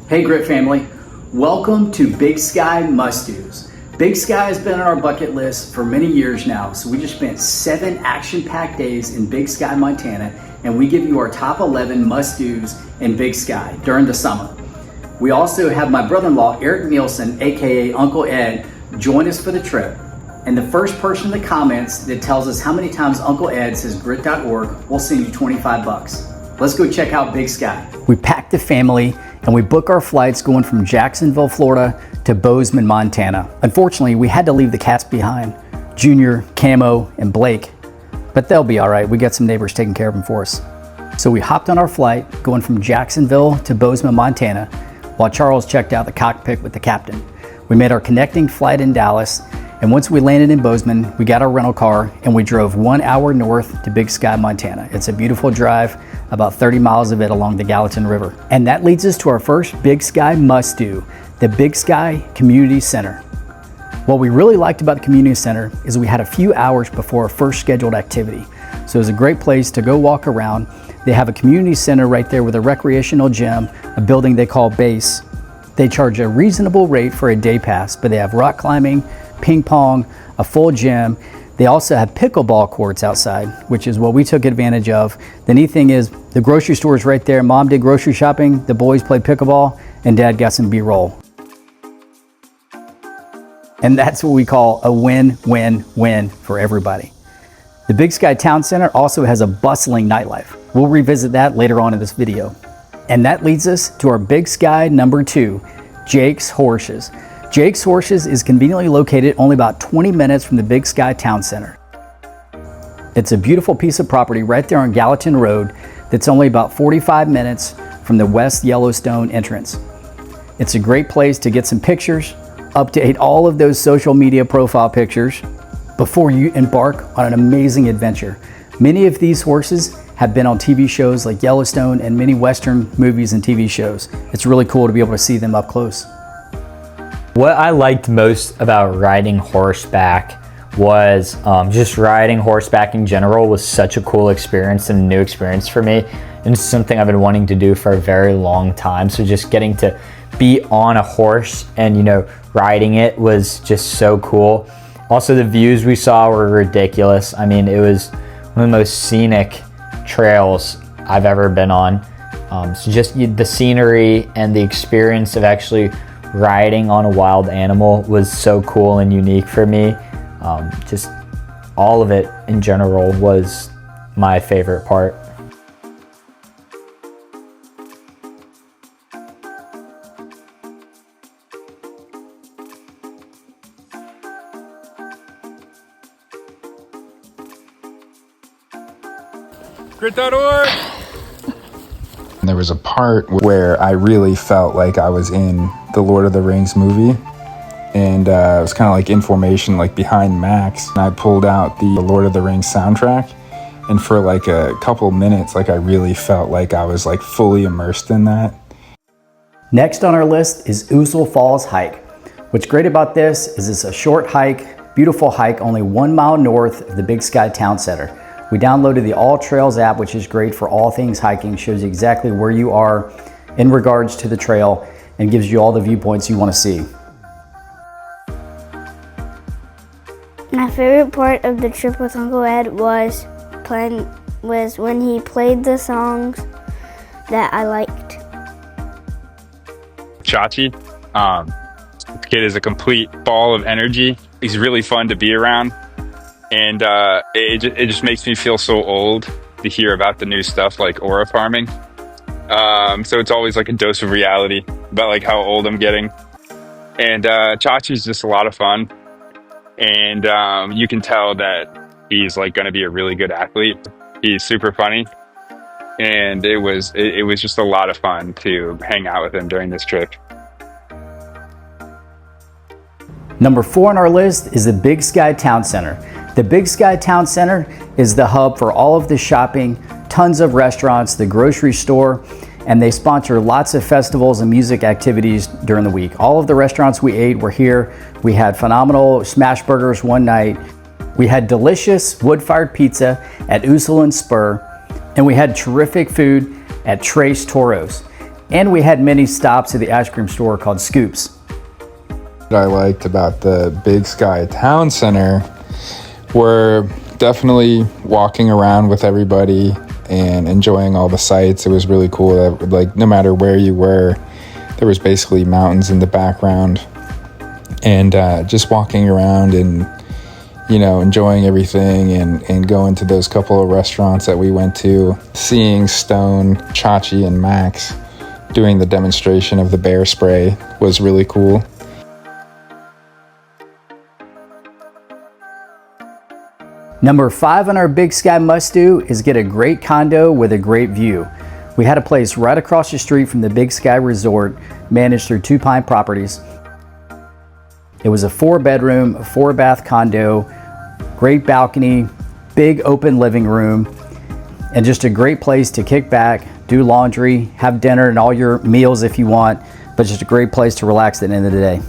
Hey Grit family, welcome to Big Sky Must-Dos. Big Sky has been on our bucket list for many years now, so we just spent 7 action-packed days in Big Sky, Montana, and we give you our top 11 must-dos in Big Sky during the summer. We also have my brother-in-law, Eric Nielsen, aka Uncle Ed, join us for the trip. And the first person in the comments that tells us how many times Uncle Ed says grit.org, we'll send you 25 bucks. Let's go check out Big Sky. We packed the family and we book our flights going from Jacksonville, Florida to Bozeman, Montana. Unfortunately, we had to leave the cats behind, Junior, Camo, and Blake, but they'll be all right. We got some neighbors taking care of them for us. So we hopped on our flight going from Jacksonville to Bozeman, Montana, while Charles checked out the cockpit with the captain. We made our connecting flight in Dallas, and once we landed in Bozeman, we got our rental car and we drove 1 hour north to Big Sky, Montana. It's a beautiful drive, about 30 miles of it along the Gallatin River. And that leads us to our first Big Sky must-do, the Big Sky Community Center. What we really liked about the Community Center is we had a few hours before our first scheduled activity. So it was a great place to go walk around. They have a community center right there with a recreational gym, a building they call Base. They charge a reasonable rate for a day pass, but they have rock climbing, ping pong, a full gym. They also have pickleball courts outside, which is what we took advantage of. The neat thing is the grocery store is right there. Mom did grocery shopping, the boys played pickleball, and Dad got some B-roll. And that's what we call a win-win-win for everybody. The Big Sky Town Center also has a bustling nightlife. We'll revisit that later on in this video. And that leads us to our Big Sky number 2, Jake's Horses. Jake's Horses is conveniently located only about 20 minutes from the Big Sky Town Center. It's a beautiful piece of property right there on Gallatin Road that's only about 45 minutes from the West Yellowstone entrance. It's a great place to get some pictures, update all of those social media profile pictures before you embark on an amazing adventure. Many of these horses have been on TV shows like Yellowstone and many Western movies and TV shows. It's really cool to be able to see them up close. What I liked most about riding horseback was just riding horseback in general was such a cool experience and a new experience for me. And it's something I've been wanting to do for a very long time. So just getting to be on a horse and, riding it was just so cool. Also, the views we saw were ridiculous. I mean, it was one of the most scenic trails I've ever been on. So just the scenery and the experience of actually riding on a wild animal was so cool and unique for me. Just all of it in general was my favorite part. Grit.org! There was a part where I really felt like I was in the Lord of the Rings movie, and it was kind of like in formation, like behind Max. And I pulled out the Lord of the Rings soundtrack, and for like a couple minutes, like I really felt like I was like fully immersed in that. Next on our list is Ouzel Falls Hike. What's great about this is it's a short hike, beautiful hike, only 1 mile north of the Big Sky Town Center. We downloaded the All Trails app, which is great for all things hiking, shows you exactly where you are in regards to the trail and gives you all the viewpoints you want to see. My favorite part of the trip with Uncle Ed was when he played the songs that I liked. Chachi, this kid is a complete ball of energy. He's really fun to be around. And it just makes me feel so old to hear about the new stuff like aura farming. So it's always like a dose of reality about like how old I'm getting. And Chachi's just a lot of fun. And you can tell that he's like going to be a really good athlete. He's super funny. And it was just a lot of fun to hang out with him during this trip. Number 4 on our list is the Big Sky Town Center. The Big Sky Town Center is the hub for all of the shopping, tons of restaurants, the grocery store, and they sponsor lots of festivals and music activities during the week. All of the restaurants we ate were here. We had phenomenal smash burgers one night. We had delicious wood-fired pizza at Ouzel and Spur, and we had terrific food at Tres Toros. And we had many stops at the ice cream store called Scoops. What I liked about the Big Sky Town Center were definitely walking around with everybody and enjoying all the sights. It was really cool that, like, no matter where you were, there was basically mountains in the background, and just walking around and, you know, enjoying everything, and going to those couple of restaurants that we went to, seeing Stone, Chachi, and Max doing the demonstration of the bear spray was really cool. Number 5 on our Big Sky must-do is get a great condo with a great view. We had a place right across the street from the Big Sky Resort, managed through Two Pine Properties. It was a 4-bedroom, 4-bath condo, great balcony, big open living room, and just a great place to kick back, do laundry, have dinner and all your meals if you want, but just a great place to relax at the end of the day.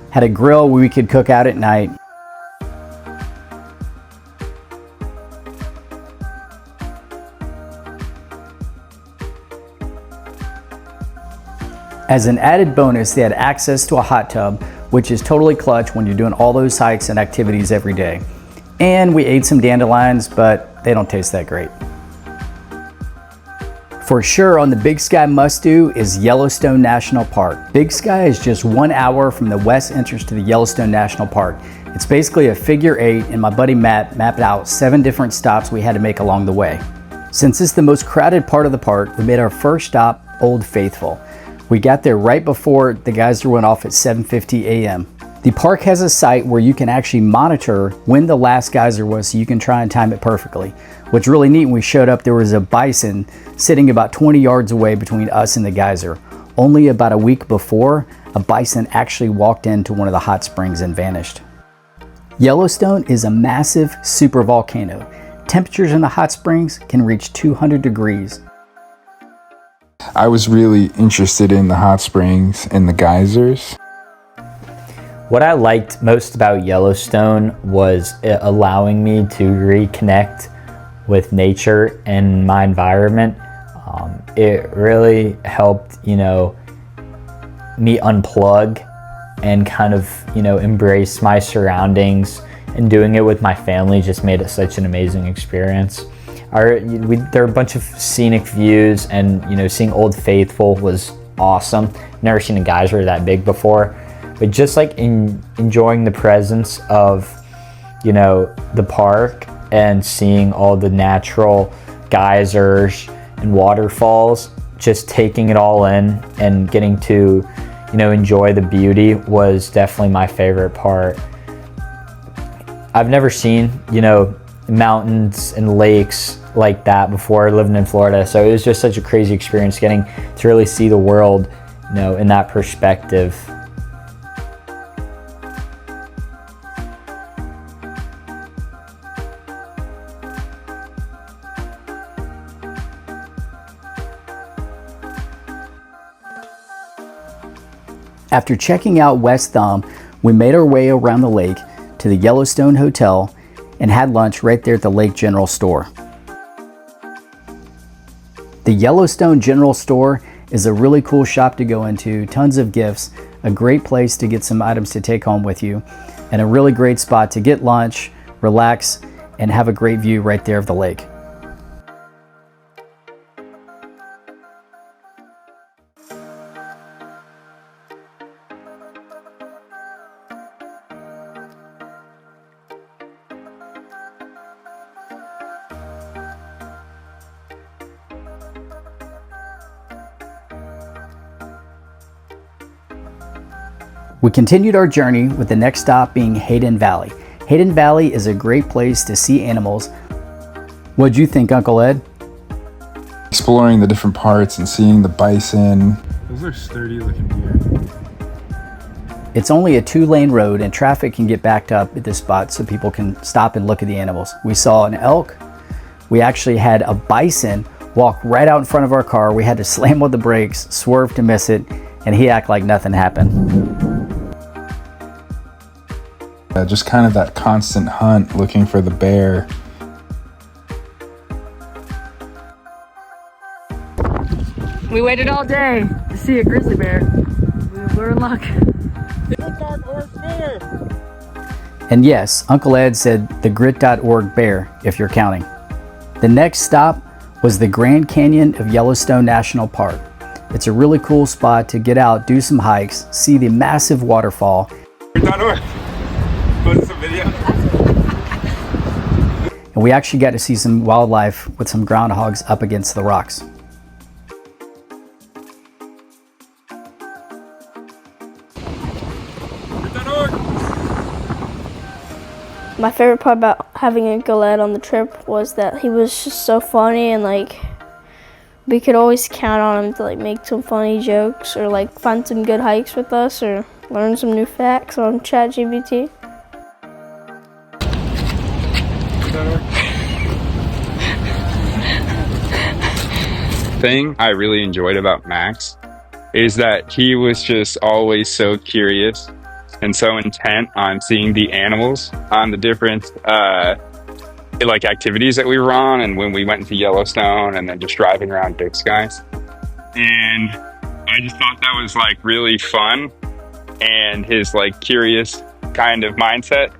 Had a grill where we could cook out at night. As an added bonus, they had access to a hot tub, which is totally clutch when you're doing all those hikes and activities every day. And we ate some dandelions, but they don't taste that great. For sure on the Big Sky must-do is Yellowstone National Park. Big Sky is just 1 hour from the west entrance to the Yellowstone National Park. It's basically a figure 8, and my buddy Matt mapped out 7 different stops we had to make along the way. Since it's the most crowded part of the park, we made our first stop Old Faithful. We got there right before the geyser went off at 7:50 a.m. The park has a site where you can actually monitor when the last geyser was, so you can try and time it perfectly. What's really neat, when we showed up, there was a bison sitting about 20 yards away between us and the geyser. Only about a week before, a bison actually walked into one of the hot springs and vanished. Yellowstone is a massive supervolcano. Temperatures in the hot springs can reach 200 degrees. I was really interested in the hot springs and the geysers. What I liked most about Yellowstone was it allowing me to reconnect with nature and my environment. It really helped, you know, me unplug and kind of, you know, embrace my surroundings, and doing it with my family just made it such an amazing experience. There are a bunch of scenic views, and, you know, seeing Old Faithful was awesome. Never seen a geyser that big before, but just like enjoying the presence of, you know, the park and seeing all the natural geysers and waterfalls, just taking it all in and getting to, you know, enjoy the beauty was definitely my favorite part. I've never seen, you know, mountains and lakes like that before living in Florida, so it was just such a crazy experience getting to really see the world, you know, in that perspective. After checking out West Thumb, we made our way around the lake to the Yellowstone Hotel and had lunch right there at the Lake General Store. The Yellowstone General Store is a really cool shop to go into, tons of gifts, a great place to get some items to take home with you, and a really great spot to get lunch, relax, and have a great view right there of the lake. We continued our journey with the next stop being Hayden Valley. Hayden Valley is a great place to see animals. What'd you think, Uncle Ed? Exploring the different parts and seeing the bison. Those are sturdy looking deer. It's only a 2-lane road, and traffic can get backed up at this spot so people can stop and look at the animals. We saw an elk. We actually had a bison walk right out in front of our car. We had to slam on the brakes, swerve to miss it, and he acted like nothing happened. Just kind of that constant hunt looking for the bear. We waited all day to see a grizzly bear. We're in luck. And yes, Uncle Ed said the grit.org bear, if you're counting. The next stop was the Grand Canyon of Yellowstone National Park. It's a really cool spot to get out, do some hikes, see the massive waterfall. Post some video. And we actually got to see some wildlife with some groundhogs up against the rocks. My favorite part about having Uncle Ed on the trip was that he was just so funny, and like we could always count on him to like make some funny jokes or like find some good hikes with us or learn some new facts on ChatGPT. Thing I really enjoyed about Max is that he was just always so curious and so intent on seeing the animals on the different like activities that we were on, and when we went into Yellowstone and then just driving around Big Sky. And I just thought that was like really fun, and his like curious kind of mindset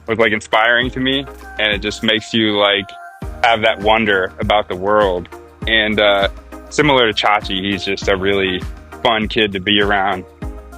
was like inspiring to me, and it just makes you like have that wonder about the world. And similar to Chachi, he's just a really fun kid to be around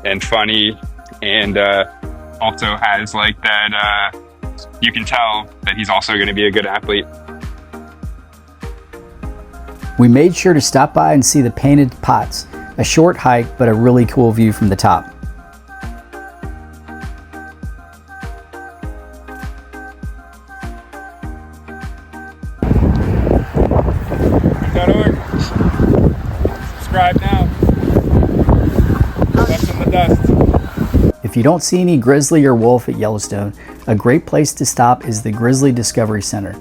and funny, and also has like that you can tell that he's also going to be a good athlete. We made sure to stop by and see the Painted Pots, a short hike but a really cool view from the top. Subscribe now. Left in the dust. If you don't see any grizzly or wolf at Yellowstone, a great place to stop is the Grizzly Discovery Center.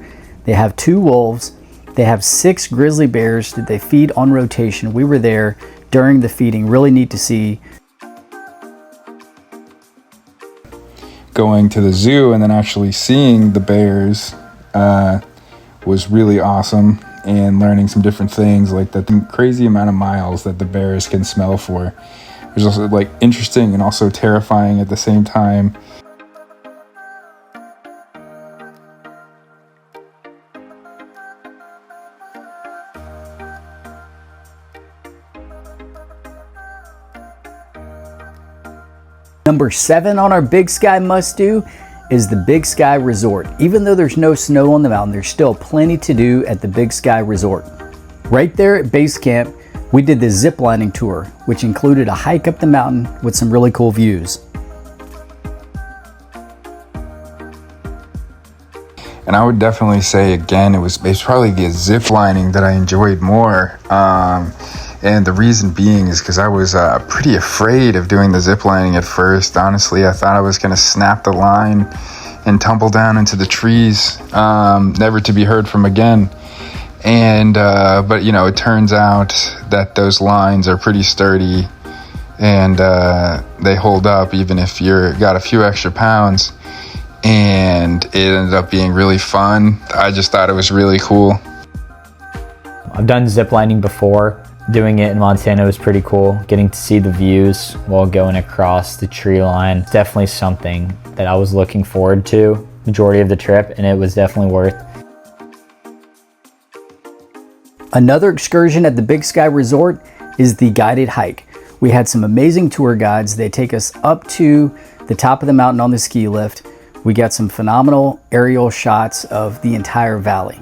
They have 2 wolves. They have 6 grizzly bears that they feed on rotation. We were there during the feeding. Really neat to see. Going to the zoo and then actually seeing the bears was really awesome, and learning some different things, like the crazy amount of miles that the bears can smell for. It was also like interesting and also terrifying at the same time. Number 7 on our Big Sky must-do is the Big Sky Resort. Even though there's no snow on the mountain, there's still plenty to do at the Big Sky Resort. Right there at base camp, we did the zip lining tour, which included a hike up the mountain with some really cool views. And I would definitely say again, it's probably the zip lining that I enjoyed more. And the reason being is because I was pretty afraid of doing the zip lining at first. Honestly, I thought I was going to snap the line and tumble down into the trees, never to be heard from again. And but you know, it turns out that those lines are pretty sturdy, and they hold up even if you're got a few extra pounds. And it ended up being really fun. I just thought it was really cool. I've done zip lining before. Doing it in Montana was pretty cool. Getting to see the views while going across the tree line. It's definitely something that I was looking forward to majority of the trip, and it was definitely worth. Another excursion at the Big Sky Resort is the guided hike. We had some amazing tour guides. They take us up to the top of the mountain on the ski lift. We got some phenomenal aerial shots of the entire valley.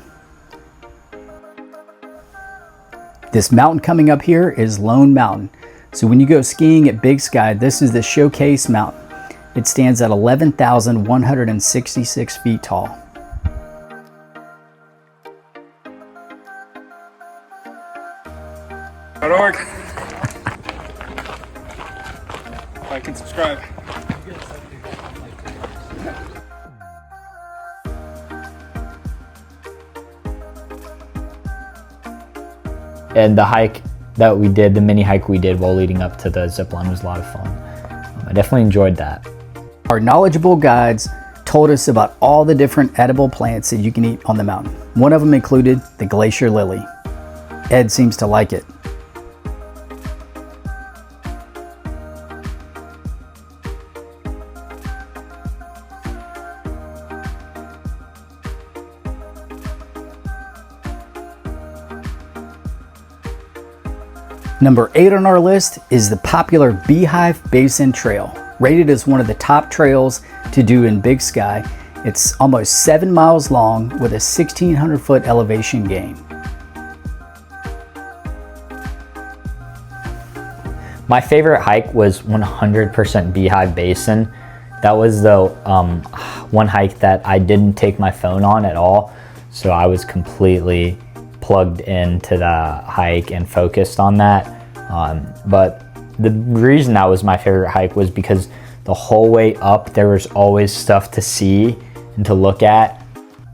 This mountain coming up here is Lone Mountain. So when you go skiing at Big Sky, this is the Showcase Mountain. It stands at 11,166 feet tall. .org. Like and subscribe. And the hike that we did, the mini hike we did while leading up to the zip line was a lot of fun. I definitely enjoyed that. Our knowledgeable guides told us about all the different edible plants that you can eat on the mountain. One of them included the glacier lily. Ed seems to like it. Number 8 on our list is the popular Beehive Basin Trail, rated as one of the top trails to do in Big Sky. It's almost 7 miles long with a 1,600-foot elevation gain. My favorite hike was 100% Beehive Basin. That was the one hike that I didn't take my phone on at all, so I was completely plugged into the hike and focused on that. But the reason that was my favorite hike was because the whole way up there was always stuff to see and to look at.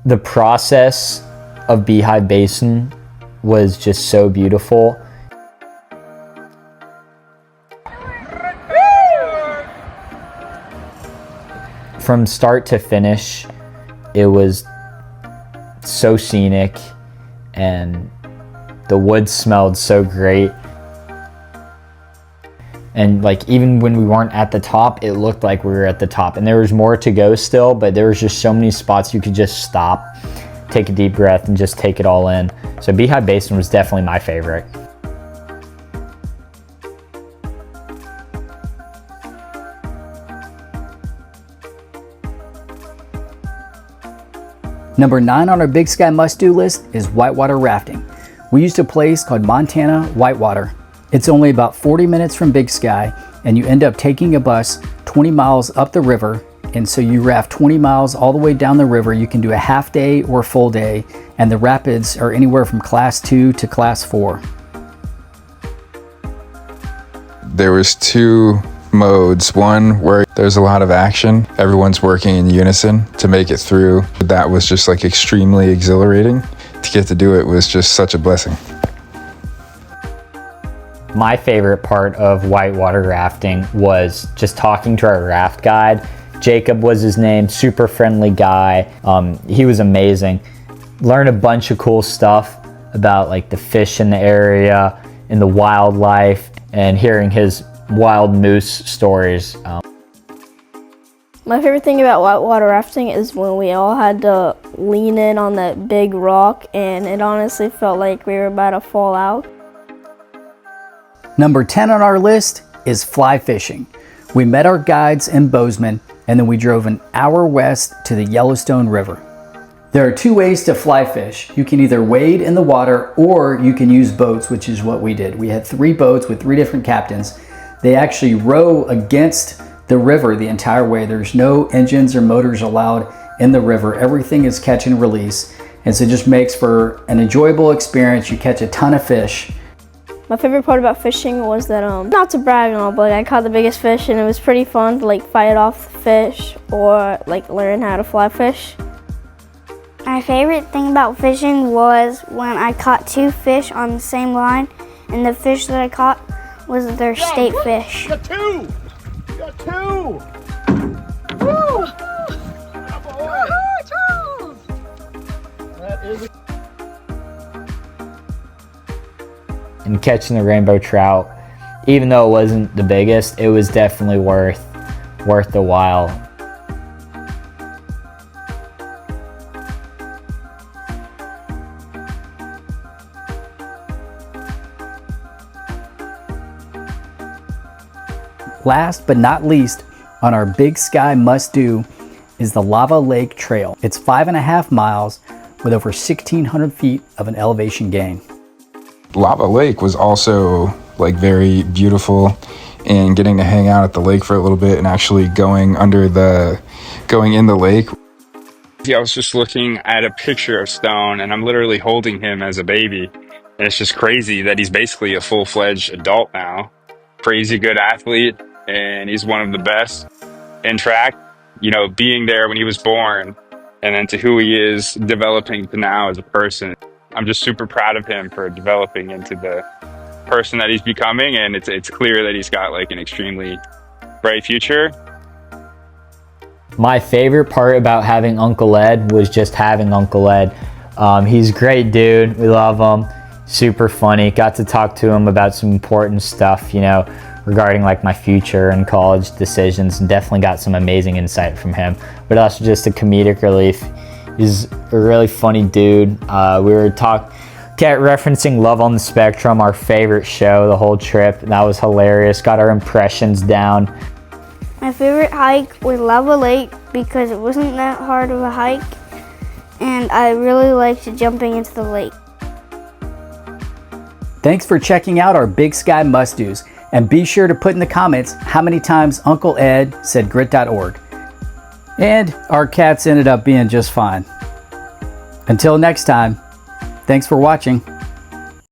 The process of Beehive Basin was just so beautiful. From start to finish, it was so scenic and the woods smelled so great. And like even when we weren't at the top, it looked like we were at the top. And there was more to go still, but there was just so many spots you could just stop, take a deep breath, and just take it all in. So Beehive Basin was definitely my favorite. Number 9 on our Big Sky must-do list is whitewater rafting. We used a place called Montana Whitewater. It's only about 40 minutes from Big Sky, and you end up taking a bus 20 miles up the river, and so you raft 20 miles all the way down the river. You can do a half day or full day, and the rapids are anywhere from class 2 to class 4. There was 2 modes. One where there's a lot of action, everyone's working in unison to make it through. That was just like extremely exhilarating. To get to do it was just such a blessing. My favorite part of whitewater rafting was just talking to our raft guide. Jacob was his name, super friendly guy. He was amazing. Learned a bunch of cool stuff about like the fish in the area and the wildlife, and hearing his wild moose stories. My favorite thing about whitewater rafting is when we all had to lean in on that big rock, and it honestly felt like we were about to fall out. Number 10 on our list is fly fishing. We met our guides in Bozeman, and then we drove an hour west to the Yellowstone River. There are 2 ways to fly fish. You can either wade in the water or you can use boats, which is what we did. We had 3 boats with 3 different captains. They actually row against the river the entire way. There's no engines or motors allowed in the river. Everything is catch and release. And so it just makes for an enjoyable experience. You catch a ton of fish. My favorite part about fishing was that, not to brag and all, but I caught the biggest fish, and it was pretty fun to like fight off the fish or like learn how to fly fish. My favorite thing about fishing was when I caught 2 fish on the same line, and the fish that I caught was their state fish. You got 2! You got 2! Woo! Charles! That is And catching the rainbow trout, even though it wasn't the biggest, it was definitely worth the while. Last but not least on our Big Sky must-do is the Lava Lake Trail. It's 5.5 miles with over 1,600 feet of an elevation gain. Lava Lake was also like very beautiful, and getting to hang out at the lake for a little bit and actually going in the lake. Yeah, I was just looking at a picture of Stone, and I'm literally holding him as a baby. And it's just crazy that he's basically a full-fledged adult now. Crazy good athlete, and he's one of the best in track. You know, being there when he was born, and then to who he is developing to now as a person. I'm just super proud of him for developing into the person that he's becoming, and it's clear that he's got like an extremely bright future. My favorite part about having Uncle Ed was just having Uncle Ed. He's a great dude. We love him. Super funny. Got to talk to him about some important stuff, you know, regarding like my future and college decisions, and definitely got some amazing insight from him. But also just a comedic relief. He's a really funny dude. We were Kept referencing Love on the Spectrum, our favorite show the whole trip. That was hilarious. Got our impressions down. My favorite hike was Lava Lake because it wasn't that hard of a hike, and I really liked jumping into the lake. Thanks for checking out our Big Sky must-dos, and be sure to put in the comments how many times Uncle Ed said grit.org. And our cats ended up being just fine. Until next time, thanks for watching.